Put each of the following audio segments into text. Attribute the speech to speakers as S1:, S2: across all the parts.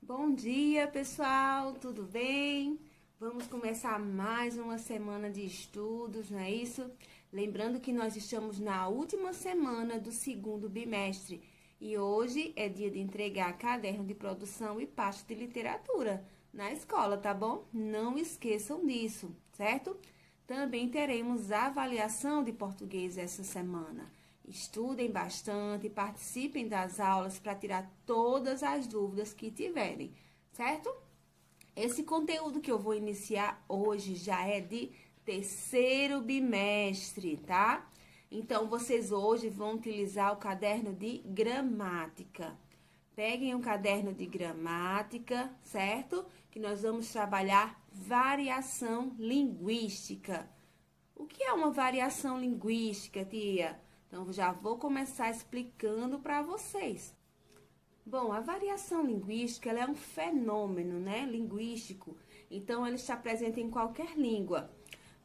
S1: Bom dia, pessoal, tudo bem? Vamos começar mais uma semana de estudos, não é isso? Lembrando que nós estamos na última semana do segundo bimestre e hoje é dia de entregar caderno de produção e pasta de literatura na escola, tá bom? Não esqueçam disso, certo? Também teremos avaliação de português essa semana. Estudem bastante, participem das aulas para tirar todas as dúvidas que tiverem, certo? Esse conteúdo que eu vou iniciar hoje já é de terceiro bimestre, tá? Então, vocês hoje vão utilizar o caderno de gramática. Peguem um caderno de gramática, certo? Que nós vamos trabalhar variação linguística. O que é uma variação linguística, tia? Então, já vou começar explicando para vocês. Bom, a variação linguística ela é um fenômeno, né, linguístico. Então, ele está presente em qualquer língua.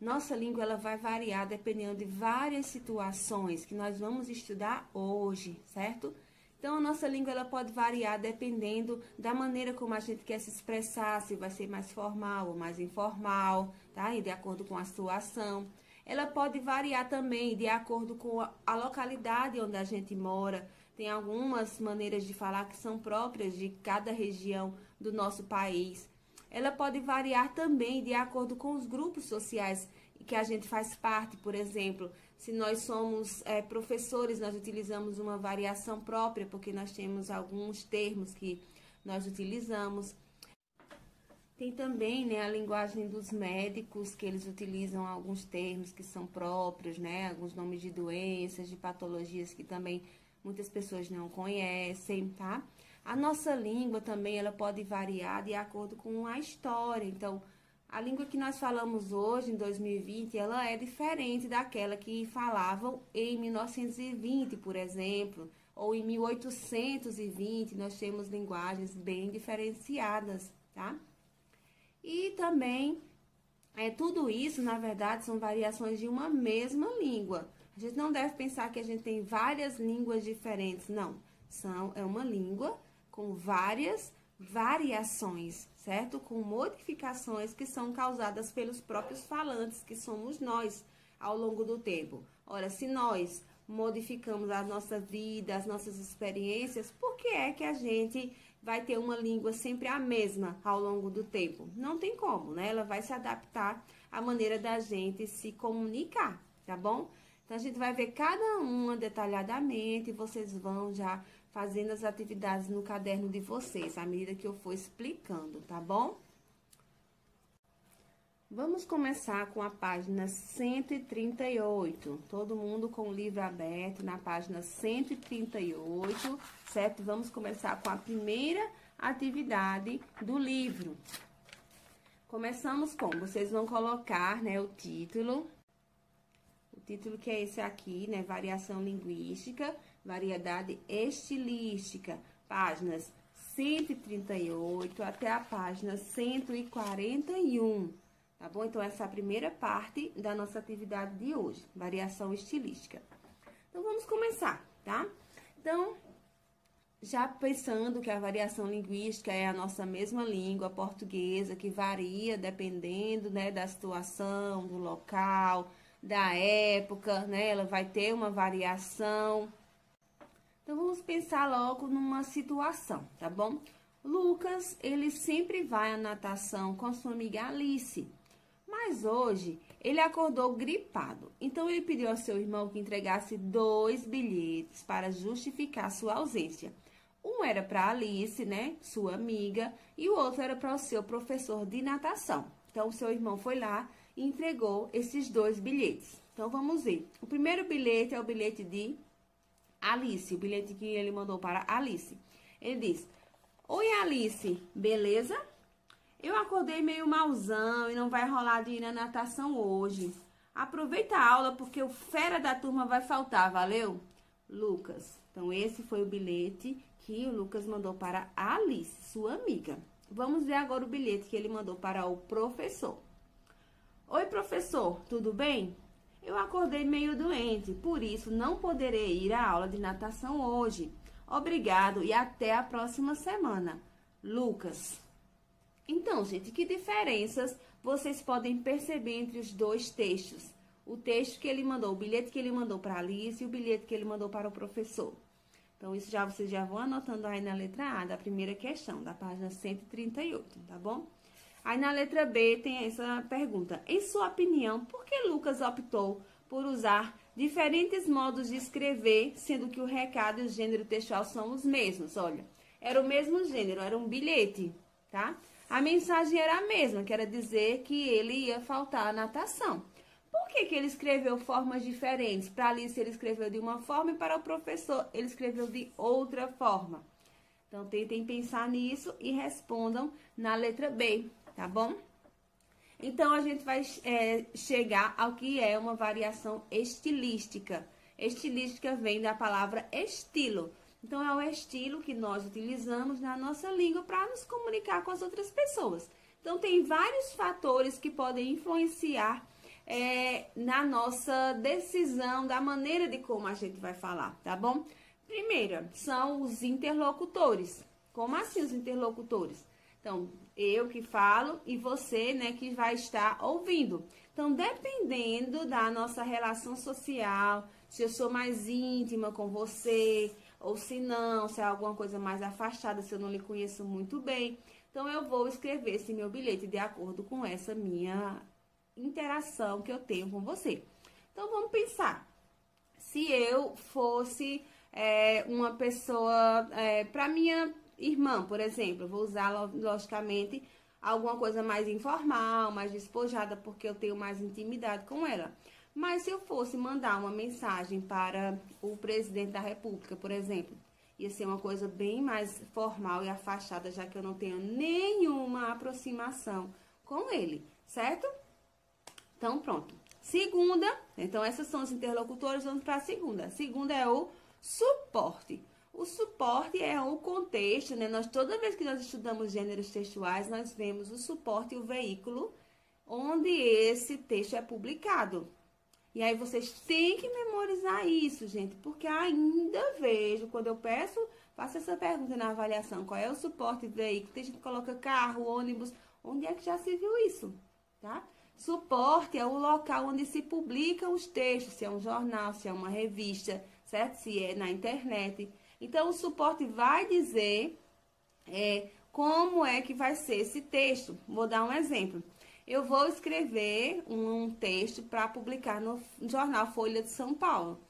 S1: Nossa língua ela vai variar dependendo de várias situações que nós vamos estudar hoje, certo? Então, a nossa língua ela pode variar dependendo da maneira como a gente quer se expressar, se vai ser mais formal ou mais informal, tá? E de acordo com a situação. Ela pode variar também de acordo com a localidade onde a gente mora. Tem algumas maneiras de falar que são próprias de cada região do nosso país. Ela pode variar também de acordo com os grupos sociais que a gente faz parte. Por exemplo, se nós somos professores, nós utilizamos uma variação própria, porque nós temos alguns termos que nós utilizamos. Tem também, né, a linguagem dos médicos, que eles utilizam alguns termos que são próprios, né, alguns nomes de doenças, de patologias que também muitas pessoas não conhecem, tá? A nossa língua também, ela pode variar de acordo com a história. Então, a língua que nós falamos hoje, em 2020, ela é diferente daquela que falavam em 1920, por exemplo, ou em 1820, nós temos linguagens bem diferenciadas, tá? E também, tudo isso, na verdade, são variações de uma mesma língua. A gente não deve pensar que a gente tem várias línguas diferentes, não. É uma língua com várias variações, certo? Com modificações que são causadas pelos próprios falantes, que somos nós, ao longo do tempo. Ora, se nós modificamos a nossa vida, as nossas experiências, por que é que a gente vai ter uma língua sempre a mesma ao longo do tempo? Não tem como, né? Ela vai se adaptar à maneira da gente se comunicar, tá bom? Então, a gente vai ver cada uma detalhadamente e vocês vão já fazendo as atividades no caderno de vocês, à medida que eu for explicando, tá bom? Vamos começar com a página 138. Todo mundo com o livro aberto na página 138, certo? Vamos começar com a primeira atividade do livro. Começamos com, vocês vão colocar, né, o título que é esse aqui, né, variação linguística, variedade estilística, páginas 138 até a página 141. Tá bom? Então, essa é a primeira parte da nossa atividade de hoje, variação estilística. Então, vamos começar, tá? Então, já pensando que a variação linguística é a nossa mesma língua portuguesa, que varia dependendo, né, da situação, do local, da época, né? Ela vai ter uma variação. Então, vamos pensar logo numa situação, tá bom? Lucas, ele sempre vai à natação com sua amiga Alice. Mas hoje, ele acordou gripado. Então, ele pediu ao seu irmão que entregasse 2 bilhetes para justificar sua ausência. Um era para Alice, né, sua amiga, e o outro era para o seu professor de natação. Então, o seu irmão foi lá e entregou esses 2 bilhetes. Então, vamos ver. O primeiro bilhete é o bilhete de Alice, o bilhete que ele mandou para Alice. Ele diz: "Oi, Alice, beleza? Eu acordei meio malzão e não vai rolar de ir na natação hoje. Aproveita a aula porque o fera da turma vai faltar, valeu? Lucas." Então, esse foi o bilhete que o Lucas mandou para a Alice, sua amiga. Vamos ver agora o bilhete que ele mandou para o professor. Oi, professor, tudo bem? Eu acordei meio doente, por isso não poderei ir à aula de natação hoje. Obrigado e até a próxima semana. Lucas. Então, gente, que diferenças vocês podem perceber entre os dois textos? O texto que ele mandou, o bilhete que ele mandou para a Alice e o bilhete que ele mandou para o professor. Então, isso vocês já vão anotando aí na letra A, da primeira questão, da página 138, tá bom? Aí na letra B tem essa pergunta. Em sua opinião, por que Lucas optou por usar diferentes modos de escrever, sendo que o recado e o gênero textual são os mesmos? Olha, era o mesmo gênero, era um bilhete, tá? A mensagem era a mesma, que era dizer que ele ia faltar a natação. Por que ele escreveu formas diferentes? Para Alice ele escreveu de uma forma e para o professor ele escreveu de outra forma. Então, tentem pensar nisso e respondam na letra B, tá bom? Então, a gente vai chegar ao que é uma variação estilística. Estilística vem da palavra estilo. Então, é o estilo que nós utilizamos na nossa língua para nos comunicar com as outras pessoas. Então, tem vários fatores que podem influenciar na nossa decisão, da maneira de como a gente vai falar, tá bom? Primeiro, são os interlocutores. Como assim os interlocutores? Então, eu que falo e você, né, que vai estar ouvindo. Então, dependendo da nossa relação social, se eu sou mais íntima com você, ou se não, se é alguma coisa mais afastada, se eu não lhe conheço muito bem. Então, eu vou escrever esse meu bilhete de acordo com essa minha interação que eu tenho com você. Então, vamos pensar. Se eu fosse uma pessoa, para minha irmã, por exemplo, eu vou usar, logicamente, alguma coisa mais informal, mais despojada, porque eu tenho mais intimidade com ela. Mas se eu fosse mandar uma mensagem para o presidente da República, por exemplo, ia ser uma coisa bem mais formal e afastada, já que eu não tenho nenhuma aproximação com ele, certo? Então, pronto. Segunda, então essas são os interlocutores, vamos para a segunda. A segunda é o suporte. O suporte é o contexto, né? Toda vez que nós estudamos gêneros textuais, nós vemos o suporte e o veículo onde esse texto é publicado. E aí vocês têm que memorizar isso, gente, porque ainda vejo, quando eu faço essa pergunta na avaliação, qual é o suporte do veículo, tem gente que coloca carro, ônibus, onde é que já se viu isso, tá? Suporte é o local onde se publicam os textos, se é um jornal, se é uma revista, certo? Se é na internet. Então, o suporte vai dizer como é que vai ser esse texto. Vou dar um exemplo. Eu vou escrever um texto para publicar no jornal Folha de São Paulo.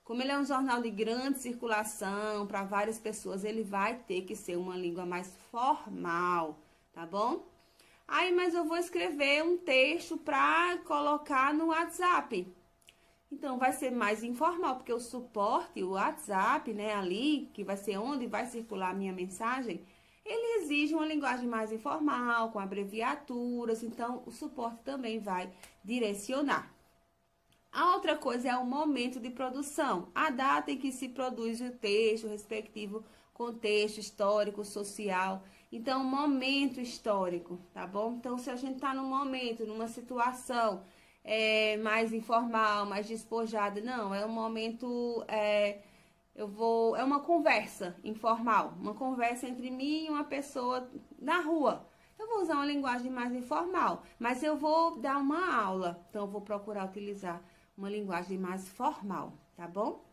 S1: Como ele é um jornal de grande circulação para várias pessoas, ele vai ter que ser uma língua mais formal, tá bom? Aí, mas eu vou escrever um texto para colocar no WhatsApp. Então, vai ser mais informal, porque o suporte, o WhatsApp, né, ali, que vai ser onde vai circular a minha mensagem, ele exige uma linguagem mais informal, com abreviaturas, então o suporte também vai direcionar. A outra coisa é o momento de produção, a data em que se produz o texto, o respectivo contexto histórico, social. Então, momento histórico, tá bom? Então, se a gente está num momento, numa situação mais informal, mais despojada, não, é um momento... é uma conversa informal, uma conversa entre mim e uma pessoa na rua. Eu vou usar uma linguagem mais informal, mas eu vou dar uma aula, então eu vou procurar utilizar uma linguagem mais formal, tá bom?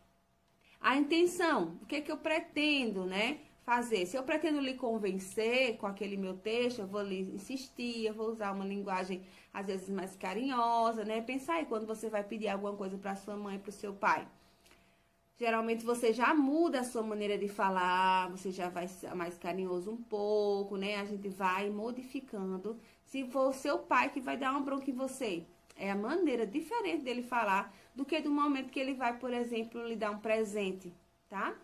S1: A intenção, o que é que eu pretendo, né, fazer? Se eu pretendo lhe convencer com aquele meu texto, eu vou lhe insistir, eu vou usar uma linguagem às vezes mais carinhosa, né? Pensar aí quando você vai pedir alguma coisa para sua mãe, para o seu pai. Geralmente você já muda a sua maneira de falar, você já vai ser mais carinhoso um pouco, né? A gente vai modificando. Se for o seu pai que vai dar uma bronca em você, é a maneira diferente dele falar do que do momento que ele vai, por exemplo, lhe dar um presente, tá?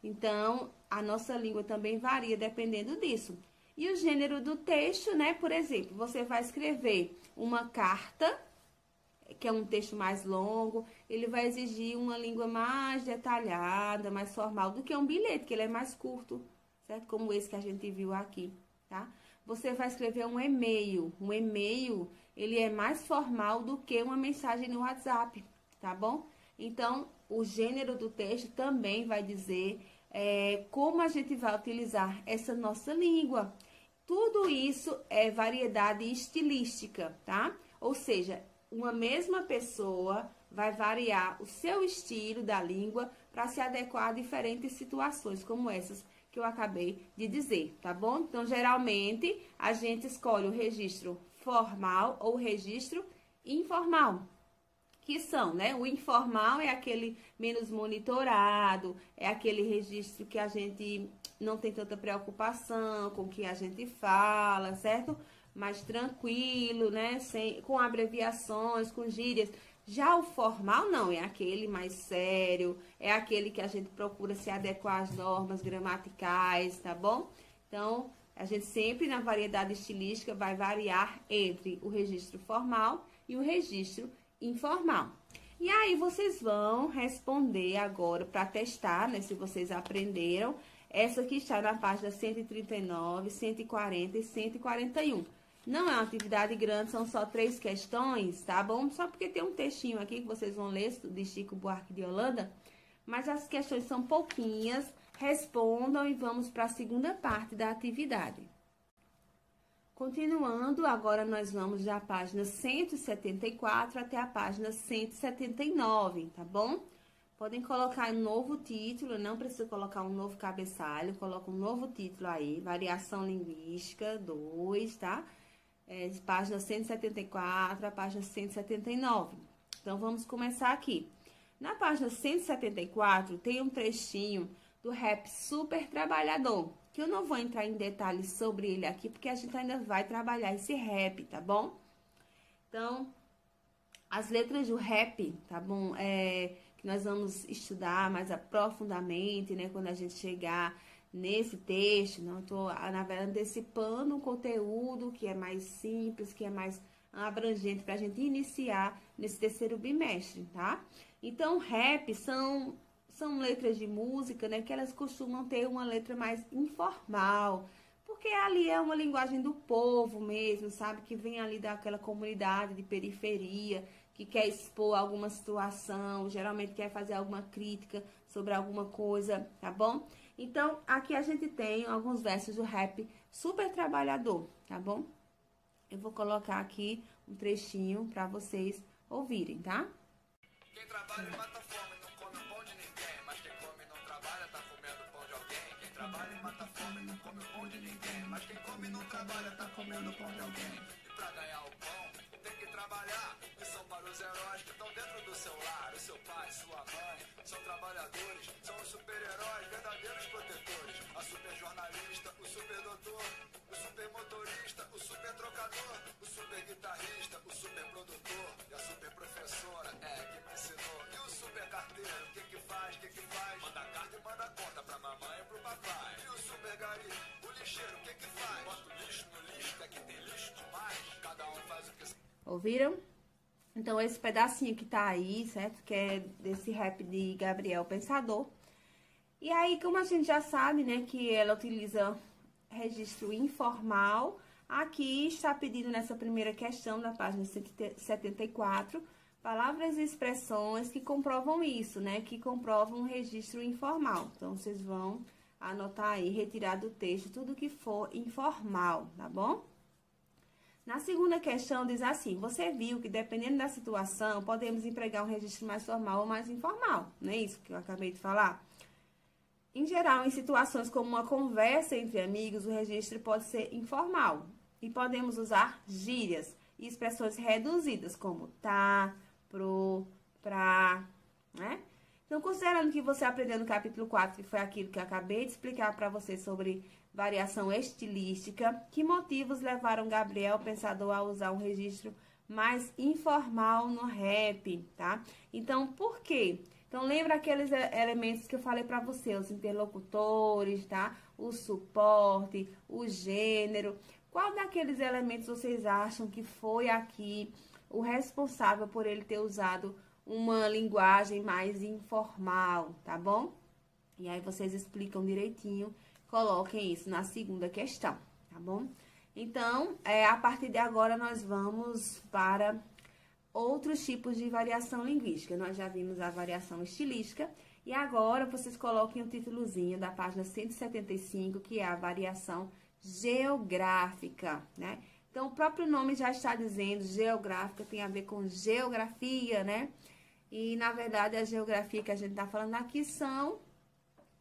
S1: Então, a nossa língua também varia dependendo disso. E o gênero do texto, né? Por exemplo, você vai escrever uma carta, que é um texto mais longo, ele vai exigir uma língua mais detalhada, mais formal do que um bilhete, que ele é mais curto, certo? Como esse que a gente viu aqui, tá? Você vai escrever um e-mail. Um e-mail, ele é mais formal do que uma mensagem no WhatsApp, tá bom? Então, o gênero do texto também vai dizer como a gente vai utilizar essa nossa língua. Tudo isso é variedade estilística, tá? Ou seja, uma mesma pessoa vai variar o seu estilo da língua para se adequar a diferentes situações, como essas que eu acabei de dizer, tá bom? Então, geralmente, a gente escolhe o registro formal ou o registro informal, que são, né? O informal é aquele menos monitorado, é aquele registro que a gente não tem tanta preocupação com o que a gente fala, certo? Mais tranquilo, né? Com abreviações, com gírias. Já o formal não, é aquele mais sério, é aquele que a gente procura se adequar às normas gramaticais, tá bom? Então, a gente sempre na variedade estilística vai variar entre o registro formal e o registro informal. E aí, vocês vão responder agora para testar, né, se vocês aprenderam. Essa aqui está na página 139, 140 e 141. Não é uma atividade grande, são só 3 questões, tá bom? Só porque tem um textinho aqui que vocês vão ler de Chico Buarque de Holanda. Mas as questões são pouquinhas, respondam e vamos para a segunda parte da atividade. Continuando, agora nós vamos da página 174 até a página 179, tá bom? Podem colocar um novo título, não precisa colocar um novo cabeçalho, coloca um novo título aí, Variação Linguística 2, tá? Página 174, a página 179. Então, vamos começar aqui. Na página 174, tem um trechinho do rap Super Trabalhador, que eu não vou entrar em detalhes sobre ele aqui, porque a gente ainda vai trabalhar esse rap, tá bom? Então, as letras do rap, tá bom? Que nós vamos estudar mais aprofundadamente, né? Quando a gente chegar nesse texto, não estou, na verdade, antecipando um conteúdo que é mais simples, que é mais abrangente para a gente iniciar nesse terceiro bimestre, tá? Então, rap são letras de música, né, que elas costumam ter uma letra mais informal, porque ali é uma linguagem do povo mesmo, sabe? Que vem ali daquela comunidade de periferia, que quer expor alguma situação, geralmente quer fazer alguma crítica sobre alguma coisa, tá bom? Então, aqui a gente tem alguns versos do rap Super Trabalhador, tá bom? Eu vou colocar aqui um trechinho para vocês ouvirem, tá?
S2: Quem trabalha mata fome, não come o pão de ninguém. Mas quem come não trabalha, tá comendo o pão de alguém. Quem trabalha mata fome, não come o pão de ninguém. Mas quem come não trabalha, tá comendo o pão de alguém. E pra ganhar o pão, tem que trabalhar. Missão para os heróis que estão dentro do seu lar. O seu pai, sua mãe, são trabalhadores. São os super-heróis, verdadeiros protetores. A super jornalista, o super doutor, o super motorista, o super trocador, o super guitarrista, o super produtor e a super professora que me ensinou. E o super carteiro, o que faz, Manda carta e manda conta pra mamãe e pro papai. E o super gari, o lixeiro, o que faz? Bota o lixo no lixo, que tem lixo demais. Cada um faz o que...
S1: Ouviram? Então, esse pedacinho que tá aí, certo? Que é desse rap de Gabriel Pensador. E aí, como a gente já sabe, né, que ela utiliza registro informal, aqui está pedido nessa primeira questão da página 174, palavras e expressões que comprovam isso, né, que comprovam um registro informal. Então, vocês vão anotar aí, retirar do texto tudo que for informal, tá bom? Na segunda questão diz assim, você viu que dependendo da situação, podemos empregar um registro mais formal ou mais informal, não é isso que eu acabei de falar? Em geral, em situações como uma conversa entre amigos, o registro pode ser informal. E podemos usar gírias e expressões reduzidas, como tá, pro, pra, né? Então, considerando que você aprendeu no capítulo 4, que foi aquilo que eu acabei de explicar para você sobre variação estilística, que motivos levaram Gabriel Pensador a usar um registro mais informal no rap, tá? Então, por quê? Então, lembra aqueles elementos que eu falei para você, os interlocutores, tá? O suporte, o gênero. Qual daqueles elementos vocês acham que foi aqui o responsável por ele ter usado uma linguagem mais informal, tá bom? E aí, vocês explicam direitinho, coloquem isso na segunda questão, tá bom? Então, a partir de agora, nós vamos para outros tipos de variação linguística. Nós já vimos a variação estilística E agora, vocês coloquem o títulozinho da página 175, que é a variação geográfica, né? Então, o próprio nome já está dizendo, geográfica tem a ver com geografia, né? E, na verdade, a geografia que a gente está falando aqui são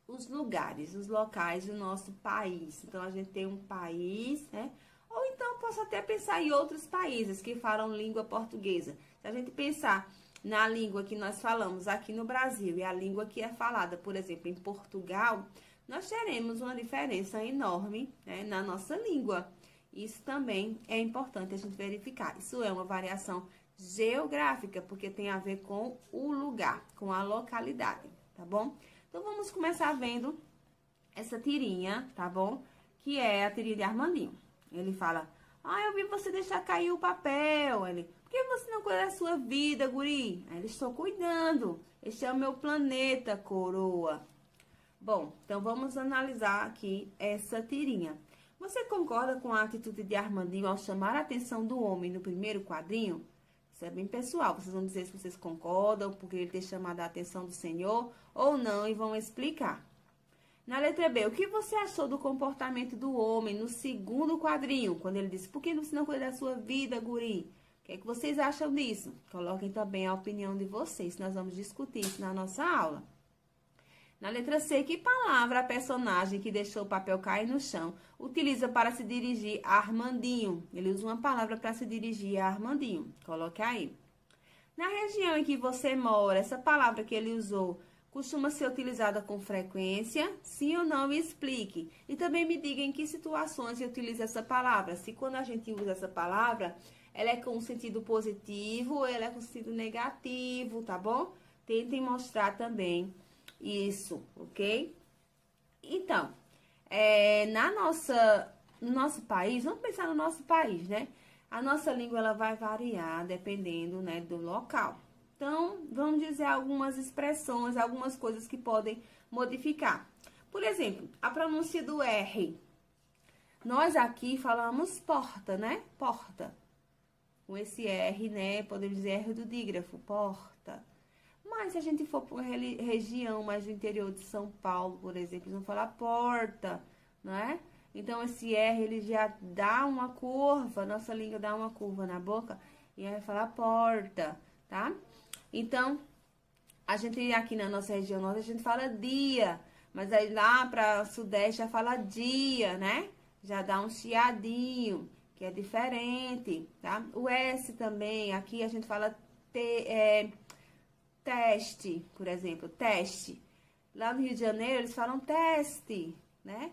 S1: os lugares, os locais do nosso país. Então, a gente tem um país, né? Ou então, posso até pensar em outros países que falam língua portuguesa. Se a gente pensar na língua que nós falamos aqui no Brasil e a língua que é falada, por exemplo, em Portugal, nós teremos uma diferença enorme, né, na nossa língua. Isso também é importante a gente verificar. Isso é uma variação geográfica, porque tem a ver com o lugar, com a localidade, tá bom? Então, vamos começar vendo essa tirinha, tá bom? Que é a tirinha de Armandinho. Ele fala, eu vi você deixar cair o papel. Ele, por que você não cuida da sua vida, guri? Aí ele, estou cuidando. Este é o meu planeta, coroa. Bom, então vamos analisar aqui essa tirinha. Você concorda com a atitude de Armandinho ao chamar a atenção do homem no primeiro quadrinho? Isso é bem pessoal. Vocês vão dizer se vocês concordam, porque ele ter chamado a atenção do Senhor ou não, e vão explicar. Na letra B, o que você achou do comportamento do homem no segundo quadrinho? Quando ele disse, por que você não cuida da sua vida, guri? O que é que vocês acham disso? Coloquem também a opinião de vocês, nós vamos discutir isso na nossa aula. Na letra C, que palavra a personagem que deixou o papel cair no chão utiliza para se dirigir a Armandinho? Ele usa uma palavra para se dirigir a Armandinho. Coloque aí. Na região em que você mora, essa palavra que ele usou costuma ser utilizada com frequência? Sim ou não? Me explique. E também me diga em que situações se utiliza essa palavra. Se quando a gente usa essa palavra, ela é com sentido positivo ou ela é com sentido negativo, tá bom? Tentem mostrar também isso, ok? Então, no nosso país, vamos pensar no nosso país, né? A nossa língua ela vai variar dependendo, né, do local. Então, vamos dizer algumas expressões, algumas coisas que podem modificar. Por exemplo, a pronúncia do R. Nós aqui falamos porta, né? Porta. Com esse R, né? Podemos dizer R do dígrafo, porta. Mas se a gente for para uma região mais do interior de São Paulo, por exemplo, eles vão falar porta, não é? Então, esse R, ele já dá uma curva, nossa língua dá uma curva na boca, e aí vai falar porta, tá? Então, a gente aqui na nossa região norte, a gente fala dia, mas aí lá para sudeste já fala dia, né? Já dá um chiadinho, que é diferente, tá? O S também, aqui a gente fala teste, por exemplo, teste. Lá no Rio de Janeiro, eles falam teste, né?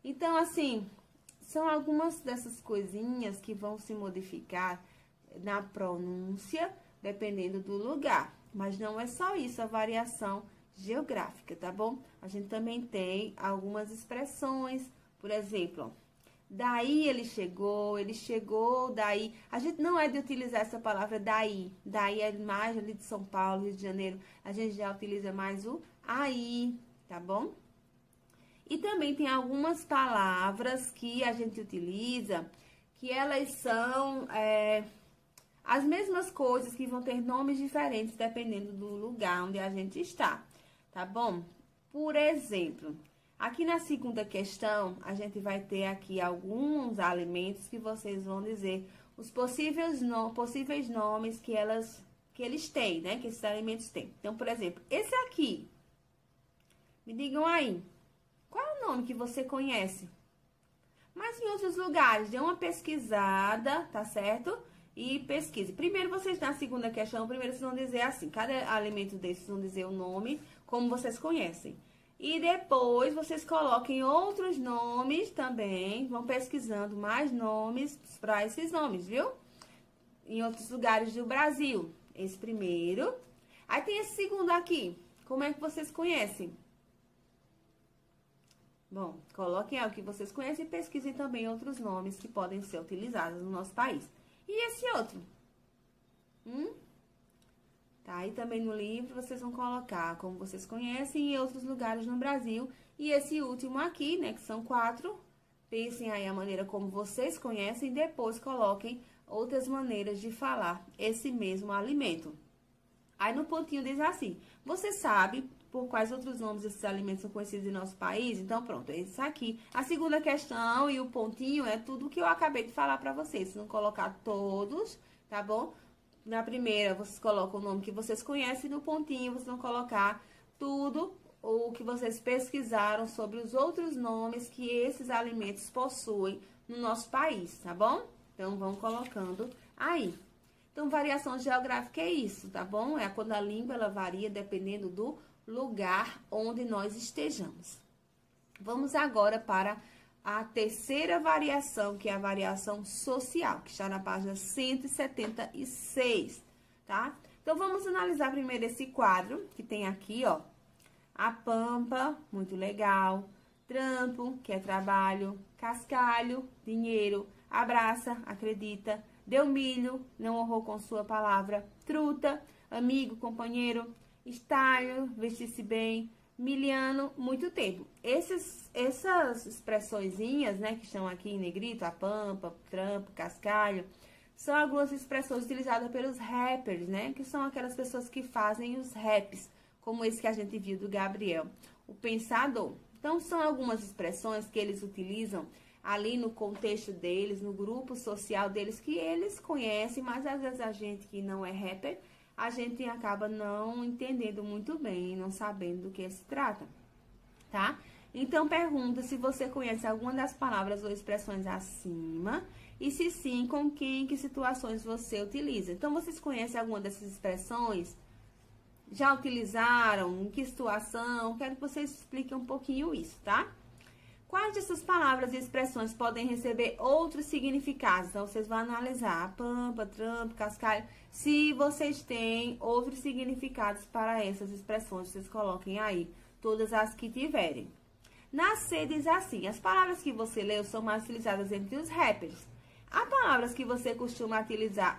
S1: Então, assim, são algumas dessas coisinhas que vão se modificar na pronúncia, dependendo do lugar. Mas não é só isso, a variação geográfica, tá bom? A gente também tem algumas expressões, por exemplo, daí ele chegou, daí. A gente não é de utilizar essa palavra daí. Daí é mais ali de São Paulo, Rio de Janeiro. A gente já utiliza mais o aí, tá bom? E também tem algumas palavras que a gente utiliza, que elas são as mesmas coisas, que vão ter nomes diferentes dependendo do lugar onde a gente está, tá bom? Por exemplo, aqui na segunda questão, a gente vai ter aqui alguns alimentos que vocês vão dizer os possíveis nomes que eles têm, né? Que esses alimentos têm. Então, por exemplo, esse aqui, me digam aí, qual é o nome que você conhece? Mas em outros lugares, dê uma pesquisada, tá certo? E pesquise. Primeiro, vocês, na segunda questão, primeiro vocês vão dizer assim, cada alimento desses vão dizer o nome, como vocês conhecem. E depois, vocês coloquem outros nomes também, vão pesquisando mais nomes para esses nomes, viu? Em outros lugares do Brasil. Esse primeiro. Aí tem esse segundo aqui. Como é que vocês conhecem? Bom, coloquem aí o que vocês conhecem e pesquisem também outros nomes que podem ser utilizados no nosso país. E esse outro? Tá aí também no livro, vocês vão colocar como vocês conhecem em outros lugares no Brasil. E esse último aqui, né, que são 4, pensem aí a maneira como vocês conhecem e depois coloquem outras maneiras de falar esse mesmo alimento. Aí no pontinho diz assim, você sabe por quais outros nomes esses alimentos são conhecidos em nosso país? Então, pronto, é isso aqui. A segunda questão e o pontinho é tudo que eu acabei de falar para vocês. Se não colocar todos, tá bom? Na primeira, vocês colocam o nome que vocês conhecem, no pontinho vocês vão colocar tudo o que vocês pesquisaram sobre os outros nomes que esses alimentos possuem no nosso país, tá bom? Então, vão colocando aí. Então, variação geográfica é isso, tá bom? É quando a língua, ela varia dependendo do lugar onde nós estejamos. Vamos agora para a terceira variação, que é a variação social, que está na página 176, tá? Então, vamos analisar primeiro esse quadro que tem aqui, ó. A pampa, muito legal. Trampo, que é trabalho. Cascalho, dinheiro. Abraça, acredita. Deu milho, não honrou com sua palavra. Truta, amigo, companheiro. Estalho, vestir-se bem. Miliano, muito tempo. Essas expressõezinhas, né, que estão aqui em negrito, a pampa, trampo, cascalho, são algumas expressões utilizadas pelos rappers, né, que são aquelas pessoas que fazem os raps, como esse que a gente viu do Gabriel, o pensador. Então, são algumas expressões que eles utilizam ali no contexto deles, no grupo social deles, que eles conhecem, mas às vezes a gente que não é rapper, a gente acaba não entendendo muito bem, não sabendo do que se trata, tá? Então, pergunta se você conhece alguma das palavras ou expressões acima e se sim, com quem, em que situações você utiliza. Então, vocês conhecem alguma dessas expressões? Já utilizaram? Em que situação? Quero que vocês expliquem um pouquinho isso, tá? Quais dessas palavras e expressões podem receber outros significados? Então, vocês vão analisar pampa, trampo, cascalho. Se vocês têm outros significados para essas expressões, vocês coloquem aí todas as que tiverem. Na C diz assim, as palavras que você leu são mais utilizadas entre os rappers. Há palavras que você costuma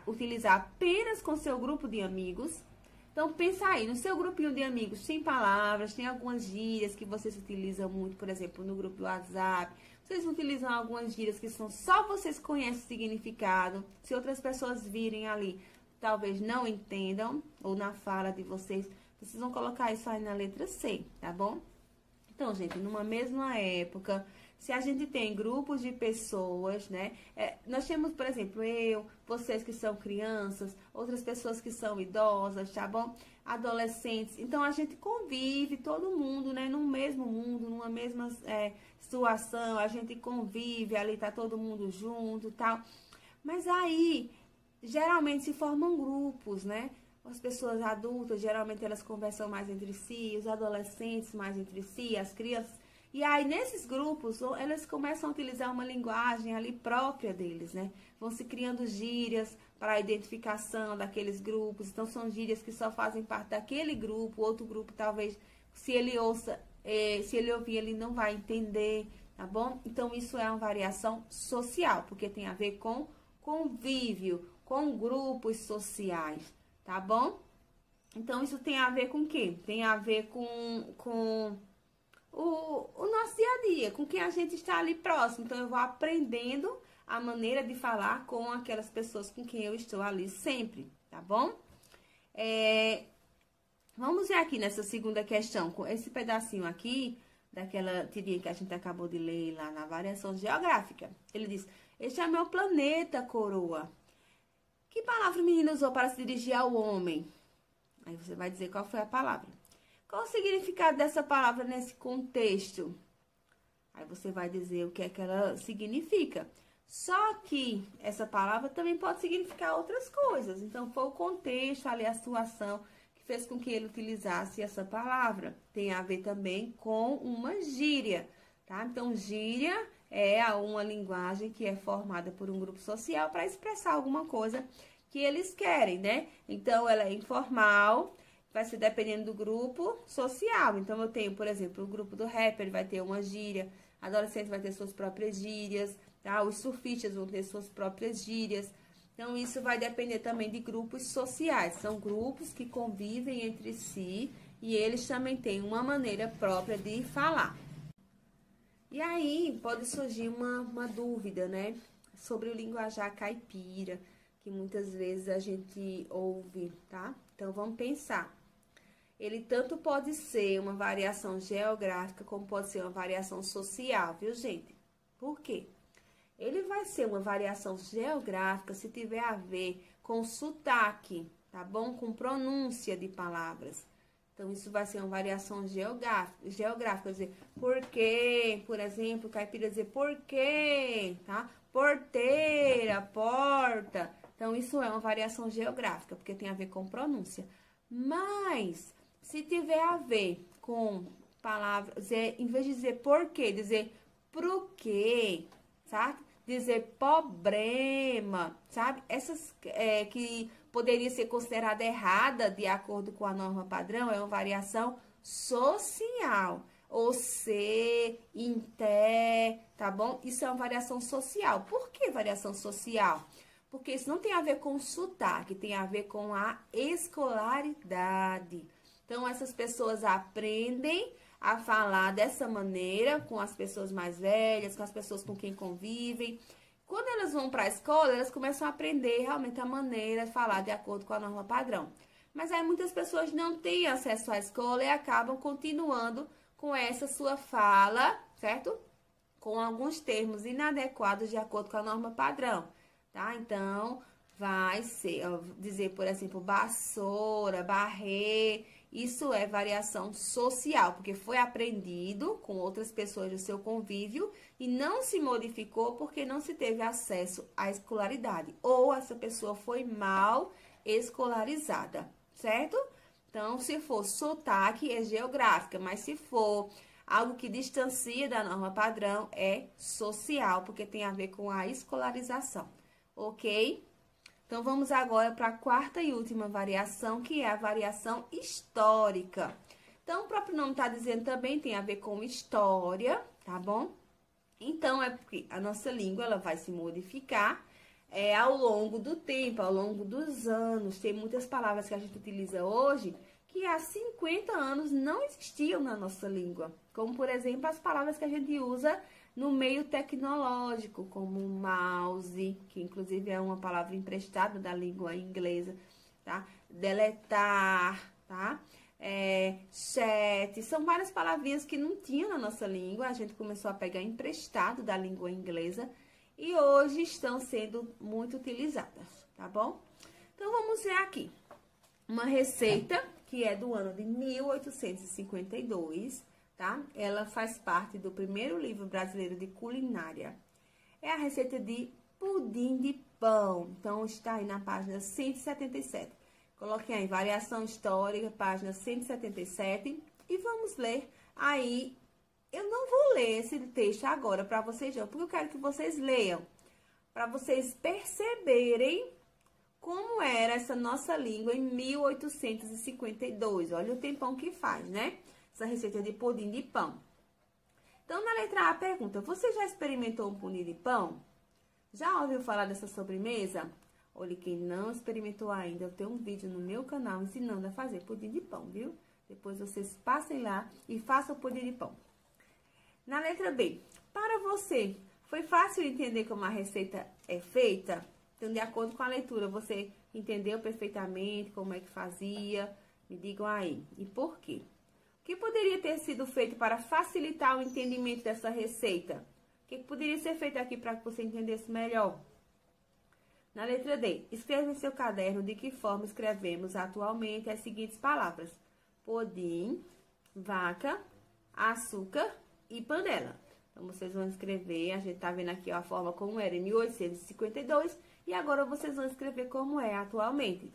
S1: utilizar apenas com seu grupo de amigos. Então, pensa aí, no seu grupinho de amigos, tem palavras, tem algumas gírias que vocês utilizam muito, por exemplo, no grupo do WhatsApp. Vocês utilizam algumas gírias que são só vocês conhecem o significado. Se outras pessoas virem ali, talvez não entendam, ou na fala de vocês, vocês vão colocar isso aí na letra C, tá bom? Então, gente, numa mesma época, se a gente tem grupos de pessoas, né? Nós temos, por exemplo, vocês que são crianças, outras pessoas que são idosas, tá bom? Adolescentes. Então, a gente convive, todo mundo, né? Num mesmo mundo, numa mesma situação. A gente convive, ali tá todo mundo junto e tal. Mas aí, geralmente se formam grupos, né? As pessoas adultas, geralmente elas conversam mais entre si, os adolescentes mais entre si, as crianças. E aí, nesses grupos, elas começam a utilizar uma linguagem ali própria deles, né? Vão se criando gírias para a identificação daqueles grupos. Então, são gírias que só fazem parte daquele grupo. Outro grupo, talvez, se ele ouvir, ele não vai entender, tá bom? Então, isso é uma variação social, porque tem a ver com convívio, com grupos sociais, tá bom? Então, isso tem a ver com o quê? Tem a ver com o nosso dia a dia, com quem a gente está ali próximo. Então, eu vou aprendendo a maneira de falar com aquelas pessoas com quem eu estou ali sempre, tá bom? Vamos ver aqui nessa segunda questão, com esse pedacinho aqui, daquela tirinha que a gente acabou de ler lá na variação geográfica. Ele diz, este é meu planeta, coroa. Que palavra o menino usou para se dirigir ao homem? Aí você vai dizer qual foi a palavra. Qual o significado dessa palavra nesse contexto? Aí você vai dizer o que é que ela significa. Só que essa palavra também pode significar outras coisas. Então, foi o contexto ali, a situação que fez com que ele utilizasse essa palavra. Tem a ver também com uma gíria, tá? Então, gíria é uma linguagem que é formada por um grupo social para expressar alguma coisa que eles querem, né? Então, ela é informal, vai ser dependendo do grupo social. Então, eu tenho, por exemplo, o grupo do rapper vai ter uma gíria, adolescente vai ter suas próprias gírias, tá? Os surfistas vão ter suas próprias gírias. Então, isso vai depender também de grupos sociais. São grupos que convivem entre si e eles também têm uma maneira própria de falar. E aí, pode surgir uma dúvida, né? Sobre o linguajar caipira, que muitas vezes a gente ouve, tá? Então, vamos pensar. ele tanto pode ser uma variação geográfica, como pode ser uma variação social, viu, gente? Por quê? Ele vai ser uma variação geográfica se tiver a ver com sotaque, tá bom? Com pronúncia de palavras. Então, isso vai ser uma variação geográfica, dizer, porque, por exemplo, caipira dizer porque, tá? Porteira, porta. Então, isso é uma variação geográfica, porque tem a ver com pronúncia. Mas, se tiver a ver com palavras, dizer, em vez de dizer porquê, dizer pro quê, sabe? Dizer problema, sabe? Essas que poderia ser considerada errada de acordo com a norma padrão, é uma variação social. Ou se, inter, tá bom? Isso é uma variação social. Por que variação social? Porque isso não tem a ver com sotaque, tem a ver com a escolaridade. Então, essas pessoas aprendem a falar dessa maneira com as pessoas mais velhas, com as pessoas com quem convivem. Quando elas vão para a escola, elas começam a aprender realmente a maneira de falar de acordo com a norma padrão. Mas aí muitas pessoas não têm acesso à escola e acabam continuando com essa sua fala, certo? Com alguns termos inadequados de acordo com a norma padrão, tá? Então, vai ser, dizer, por exemplo, vassoura, barrer. Isso é variação social, porque foi aprendido com outras pessoas do seu convívio e não se modificou porque não se teve acesso à escolaridade. Ou essa pessoa foi mal escolarizada, certo? Então, se for sotaque, é geográfica, mas se for algo que distancia da norma padrão, é social, porque tem a ver com a escolarização, ok? Então, vamos agora para a quarta e última variação, que é a variação histórica. Então, o próprio nome está dizendo também tem a ver com história, tá bom? Então, é porque a nossa língua ela vai se modificar ao longo do tempo, ao longo dos anos. Tem muitas palavras que a gente utiliza hoje que há 50 anos não existiam na nossa língua. Como, por exemplo, as palavras que a gente usa no meio tecnológico, como mouse, que inclusive é uma palavra emprestada da língua inglesa, tá? Deletar, tá? Chat, são várias palavrinhas que não tinham na nossa língua, a gente começou a pegar emprestado da língua inglesa e hoje estão sendo muito utilizadas, tá bom? Então, vamos ver aqui uma receita que é do ano de 1852, tá? Ela faz parte do primeiro livro brasileiro de culinária. É a receita de pudim de pão. Então, está aí na página 177. Coloquem aí, variação histórica, página 177. E vamos ler aí. Eu não vou ler esse texto agora para vocês, não, porque eu quero que vocês leiam. Para vocês perceberem como era essa nossa língua em 1852. Olha o tempão que faz, né? Essa receita de pudim de pão. Então, na letra A, pergunta: você já experimentou um pudim de pão? Já ouviu falar dessa sobremesa? Olha, quem não experimentou ainda, eu tenho um vídeo no meu canal ensinando a fazer pudim de pão, viu? Depois vocês passem lá e façam o pudim de pão. Na letra B, para você, foi fácil entender como a receita é feita? Então, de acordo com a leitura, você entendeu perfeitamente como é que fazia? Me digam aí. E por quê? O que poderia ter sido feito para facilitar o entendimento dessa receita? O que poderia ser feito aqui para que você entendesse melhor? Na letra D, escreva em seu caderno de que forma escrevemos atualmente as seguintes palavras: pudim, vaca, açúcar e panela. Então, vocês vão escrever, a gente tá vendo aqui ó, a forma como era em 1852 e agora vocês vão escrever como é atualmente.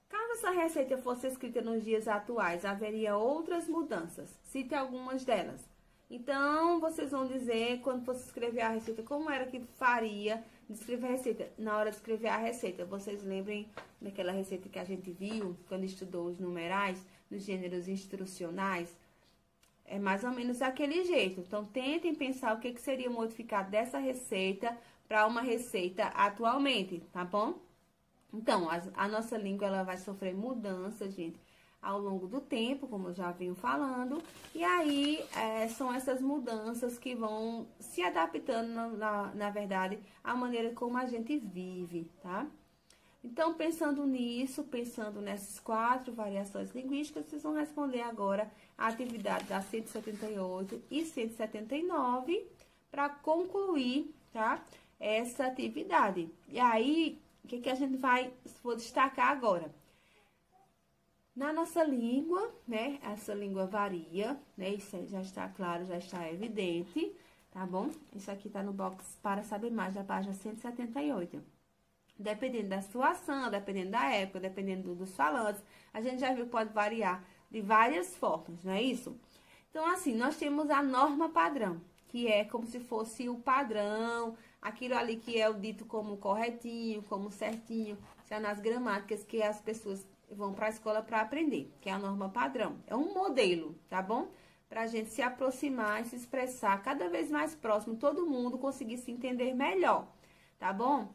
S1: Caso essa receita fosse escrita nos dias atuais, haveria outras mudanças. Cite algumas delas. Então, vocês vão dizer, quando fosse escrever a receita, como era que faria de escrever a receita. Na hora de escrever a receita, vocês lembrem daquela receita que a gente viu quando estudou os numerais, nos gêneros instrucionais? É mais ou menos daquele jeito. Então, tentem pensar o que seria modificado dessa receita para uma receita atualmente, tá bom? Então, a nossa língua ela vai sofrer mudanças, gente, ao longo do tempo, como eu já venho falando. E aí, são essas mudanças que vão se adaptando, na verdade, à maneira como a gente vive, tá? Então, pensando nisso, pensando nessas 4 variações linguísticas, vocês vão responder agora a atividade da 178 e 179 para concluir, tá? Essa atividade. E aí, o que a gente vou destacar agora? Na nossa língua, né? Essa língua varia, né? Isso já está claro, já está evidente, tá bom? Isso aqui tá no box para saber mais da página 178. Dependendo da situação, dependendo da época, dependendo dos falantes, a gente já viu que pode variar de várias formas, não é isso? Então, assim, nós temos a norma padrão, que é como se fosse o padrão, aquilo ali que é o dito como corretinho, como certinho, já nas gramáticas que as pessoas vão para a escola para aprender, que é a norma padrão. É um modelo, tá bom? Para a gente se aproximar e se expressar cada vez mais próximo, todo mundo conseguir se entender melhor, tá bom?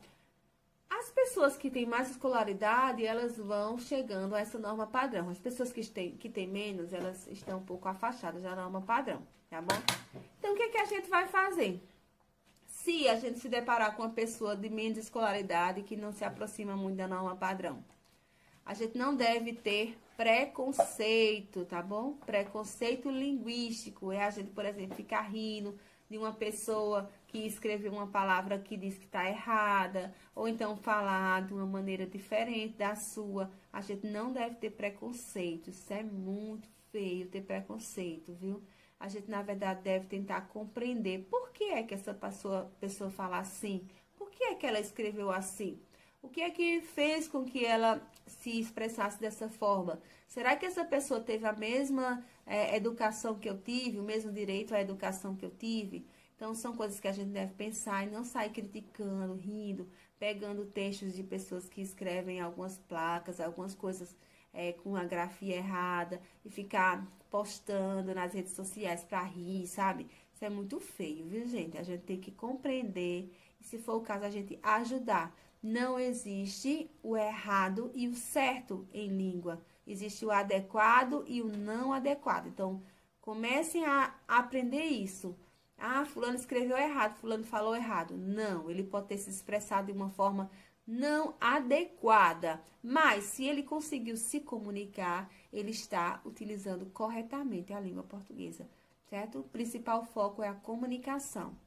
S1: As pessoas que têm mais escolaridade, elas vão chegando a essa norma padrão. As pessoas que têm menos, elas estão um pouco afastadas da norma padrão, tá bom? Então, o que a gente vai fazer? Se a gente se deparar com uma pessoa de menos escolaridade, que não se aproxima muito da norma padrão, a gente não deve ter preconceito, tá bom? Preconceito linguístico. É a gente, por exemplo, ficar rindo de uma pessoa que escreveu uma palavra que diz que está errada, ou então falar de uma maneira diferente da sua. A gente não deve ter preconceito. Isso é muito feio, ter preconceito, viu? A gente, na verdade, deve tentar compreender por que é que essa pessoa fala assim, por que é que ela escreveu assim, o que é que fez com que ela se expressasse dessa forma. Será que essa pessoa teve a mesma educação que eu tive, o mesmo direito à educação que eu tive? Então, são coisas que a gente deve pensar e não sair criticando, rindo, pegando textos de pessoas que escrevem algumas placas, algumas coisas com a grafia errada e ficar postando nas redes sociais para rir, sabe? Isso é muito feio, viu, gente? A gente tem que compreender e, se for o caso, a gente ajudar. Não existe o errado e o certo em língua. Existe o adequado e o não adequado. Então, comecem a aprender isso. Ah, fulano escreveu errado, fulano falou errado. Não, ele pode ter se expressado de uma forma não adequada. Mas, se ele conseguiu se comunicar, ele está utilizando corretamente a língua portuguesa, certo? O principal foco é a comunicação.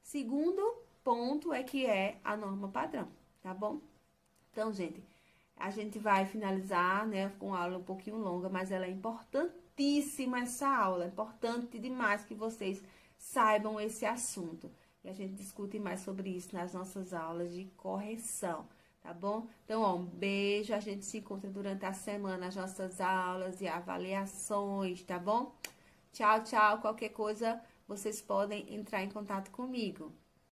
S1: Segundo ponto é que é a norma padrão, tá bom? Então, gente, a gente vai finalizar, né, com a aula um pouquinho longa, mas ela é importantíssima, essa aula. É importante demais que vocês saibam esse assunto. E a gente discute mais sobre isso nas nossas aulas de correção, tá bom? Então, ó, um beijo. A gente se encontra durante a semana nas nossas aulas e avaliações, tá bom? Tchau, tchau. Qualquer coisa, vocês podem entrar em contato comigo.